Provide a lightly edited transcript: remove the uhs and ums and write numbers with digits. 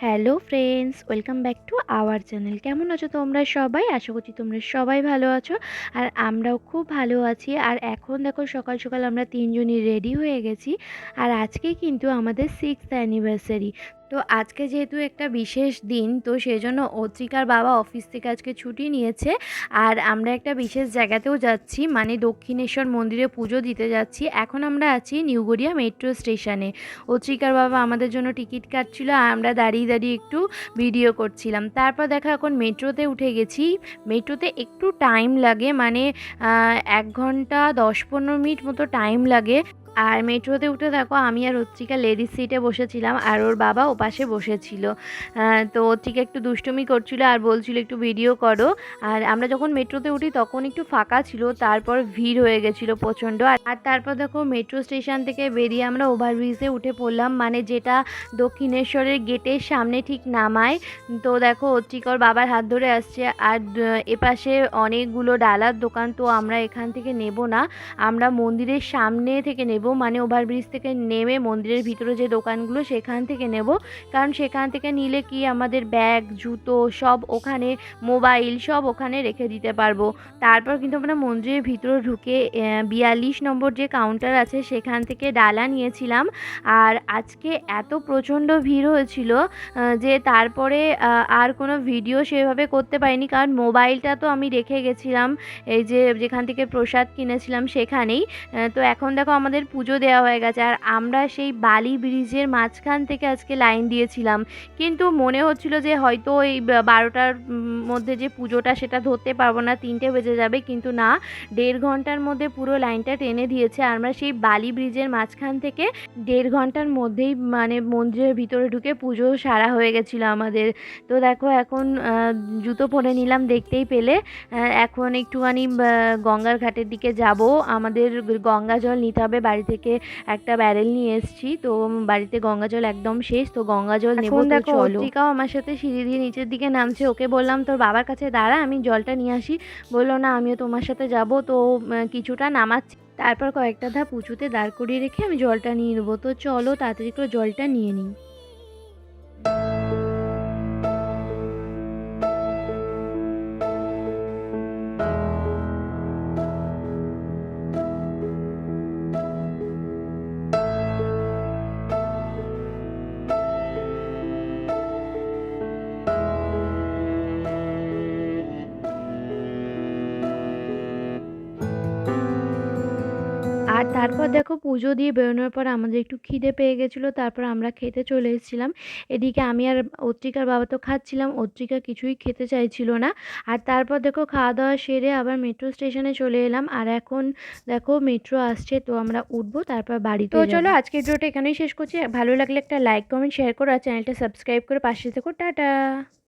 Hello friends, welcome back to our channel. কেমন আছো তোমরা সবাই? আশা করছি তোমরা সবাই ভালো আছো। আর আমরাও খুব ভালো আছি। আর এখন দেখো সকাল সকাল আমরা তিনজনই রেডি হয়ে গেছি। আর আজকে কিন্তু আমাদের 6th অ্যানিভার্সারি। তো আজকে যেহেতু একটা বিশেষ দিন, তো সেজন্য অত্রিকার বাবা অফিস থেকে আজকে ছুটি নিয়েছে। আর আমরা একটা বিশেষ জায়গাতেও যাচ্ছি, মানে দক্ষিণেশ্বর মন্দিরে পুজো দিতে যাচ্ছি। এখন আমরা আছি নিউ গড়িয়া মেট্রো স্টেশনে। অত্রিকার বাবা আমাদের জন্য টিকিট কাটছিল, আর আমরা দাঁড়িয়ে দাঁড়িয়ে একটু ভিডিও করছিলাম। তারপর দেখো এখন মেট্রোতে উঠে গেছি। মেট্রোতে একটু টাইম লাগে, মানে 1 ঘন্টা 10-15 মিনিট মতো টাইম লাগে। আর মেট্রোতে উঠে দেখো আমি আর অত্রিকা লেডিস সিটে বসেছিলাম, আর ওর বাবা ও পাশে বসেছিল। তো অত্রিকা একটু দুষ্টুমি করছিল আর বলছিল একটু ভিডিও করো। আর আমরা যখন মেট্রোতে উঠি তখন একটু ফাঁকা ছিল, তারপর ভিড় হয়ে গেছিলো প্রচণ্ড। আর তারপর দেখো মেট্রো স্টেশন থেকে বেরিয়ে আমরা ওভারব্রিজে উঠে পড়লাম, মানে যেটা দক্ষিণেশ্বরের গেটের সামনে ঠিক নামায়। তো দেখো অত্রিকর বাবার হাত ধরে আসছে। আর এপাশে অনেকগুলো ডালার দোকান, তো আমরা এখান থেকে নেব না, আমরা মন্দিরের সামনে থেকে নেব, মানে ওভারব্রিজ থেকে নেমে মন্দিরের ভিতরে যে দোকানগুলো সেখান থেকে নেব। কারণ সেখান থেকে নিলে কি আমাদের ব্যাগ, জুতো সব ওখানে, মোবাইল সব ওখানে রেখে দিতে পারবো। তারপর কিন্তু আমরা মন্দিরের ভিতরে ঢুকে 42 নম্বর যে কাউন্টার আছে সেখান থেকে ডালা নিয়েছিলাম। আর আজকে এত প্রচণ্ড ভিড় হয়েছিল যে তারপরে আর কোনো ভিডিও সেভাবে করতে পারিনি, কারণ মোবাইলটা তো আমি রেখে গেছিলাম এই যে যেখান থেকে প্রসাদ কিনেছিলাম সেখানেই। তো এখন দেখো আমাদের পুজো দেওয়া হয়ে গেছে, আর আমরা সেই বালি ব্রিজের মাঝখান থেকে আজকে লাইন দিয়েছিলাম। কিন্তু মনে হচ্ছিল যে হয়তো এই 12টার মধ্যে যে পুজোটা সেটা ধরতে পারবো না, 3টে বেজে যাবে, কিন্তু না, 1.5 ঘন্টার মধ্যে পুরো লাইনটা টেনে দিয়েছে। আমরা সেই বালি ব্রিজের মাঝখান থেকে 1.5 ঘন্টার মধ্যেই মানে মন্দিরের ভিতরে ঢুকে পুজো সারা হয়ে গেছিলো আমাদের। তো দেখো এখন জুতো পরে নিলাম দেখতেই পেলে। এখন একটুখানি গঙ্গার ঘাটের দিকে যাব, আমাদের গঙ্গা জল নিতে হবে। বাড়ি থেকে একটা ব্যারেল নিয়ে এসেছি, তো বাড়িতে গঙ্গা জল একদম শেষ, তো গঙ্গা জল নেব। তো দেখো অত্রিকাও আমার সাথে সিঁড়ি দিয়ে নিচের দিকে নামছে। ওকে বললাম তোর বাবার কাছে দাঁড়া, আমি জলটা নিয়ে আসি। বললো না, আমিও তোমার সাথে যাব। তো কিছুটা নামাচ্ছি, তারপর কয়েকটা ধাপ উঁচুতে দাঁড় করিয়ে রেখে আমি জলটা নিয়ে নেবো। তো চলো তাড়াতাড়ি করে জলটা নিয়ে নিই। আর তারপর দেখো পুজো দিয়ে বেরোনোর পর আমাদের একটু খিদে পেয়ে গেছিলো, তারপর আমরা খেতে চলে এসেছিলাম। এদিকে আমি আর অত্রিকার বাবা তো খাচ্ছিলাম, অত্রিকা কিছুই খেতে চাইছিল না। আর তারপর দেখো খাওয়া দাওয়া সেরে আবার মেট্রো স্টেশনে চলে এলাম। আর এখন দেখো মেট্রো আসছে, তো আমরা উঠবো, তারপর বাড়িতে যাব। তো চলো আজকের ভিডিওটা এখানেই শেষ করছি। ভালো লাগলে একটা লাইক, কমেন্ট, শেয়ার করো, আর চ্যানেলটা সাবস্ক্রাইব করে পাশে থেকো। টাটা।